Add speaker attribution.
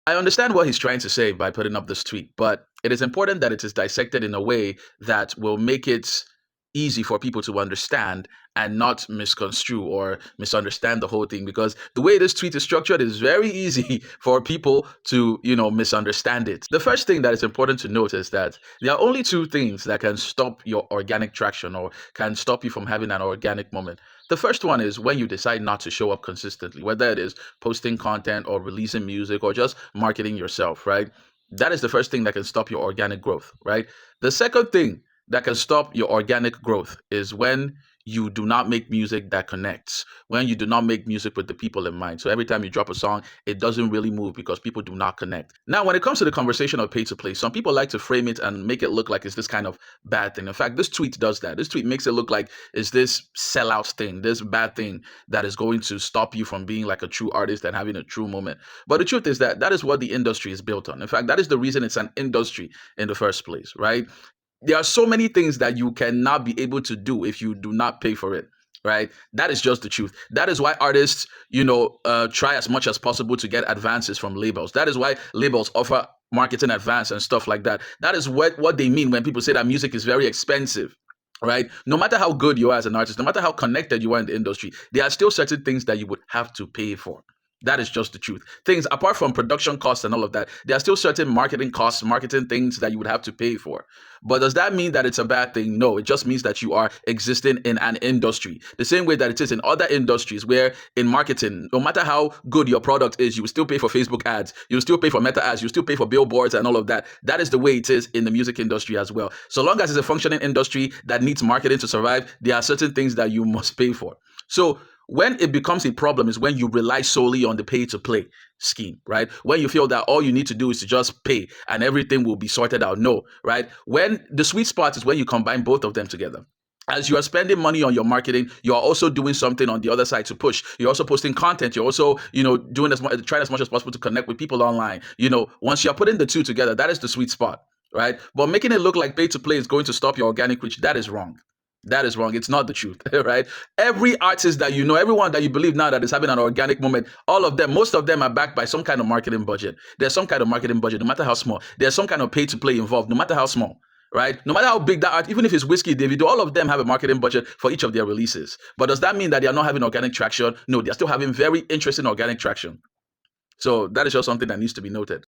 Speaker 1: I understand what he's trying to say by putting up this tweet, but it is important that it is dissected in a way that will make it easy for people to understand and not misconstrue or misunderstand the whole thing, because the way this tweet is structured is very easy for people to misunderstand it. The first thing that is important to note is that there are only two things that can stop your organic traction or can stop you from having an organic moment. The first one is when you decide not to show up consistently, whether it is posting content or releasing music or just marketing yourself, right? That is the first thing that can stop your organic growth, right? The second thing that can stop your organic growth is when you do not make music that connects, when you do not make music with the people in mind. So every time you drop a song, it doesn't really move because people do not connect. Now, when it comes to the conversation of pay to play, some people like to frame it and make it look like it's this kind of bad thing. In fact, this tweet does that. This tweet makes it look like it's this sellout thing, this bad thing that is going to stop you from being like a true artist and having a true moment. But the truth is that that is what the industry is built on. In fact, that is the reason it's an industry in the first place, right? There are so many things that you cannot be able to do if you do not pay for it, right? That is just the truth. That is why artists try as much as possible to get advances from labels. That is why labels offer marketing advance and stuff like that. That is what they mean when people say that music is very expensive, right? No matter how good you are as an artist, no matter how connected you are in the industry, there are still certain things that you would have to pay for. That is just the truth. Things apart from production costs and all of that, there are still certain marketing costs, marketing things that you would have to pay for. But does that mean that it's a bad thing? No, it just means that you are existing in an industry. The same way that it is in other industries where in marketing, no matter how good your product is, you will still pay for Facebook ads, you will still pay for Meta ads, you will still pay for billboards and all of that. That is the way it is in the music industry as well. So long as it's a functioning industry that needs marketing to survive, there are certain things that you must pay for. So when it becomes a problem is when you rely solely on the pay to play scheme, right? When you feel that all you need to do is to just pay and everything will be sorted out. No, right? When the sweet spot is when you combine both of them together. As you are spending money on your marketing, you are also doing something on the other side to push. You're also posting content. You're also, doing trying as much as possible to connect with people online. Once you're putting the two together, that is the sweet spot, right? But making it look like pay to play is going to stop your organic reach, that is wrong. That is wrong. It's not the truth, right? Every artist that you know, everyone that you believe now that is having an organic moment, all of them, most of them are backed by some kind of marketing budget. There's some kind of marketing budget, no matter how small. There's some kind of pay to play involved, no matter how small, right? No matter how big that art, even if it's Whiskey, Davido, all of them have a marketing budget for each of their releases. But does that mean that they are not having organic traction? No, they're still having very interesting organic traction. So that is just something that needs to be noted.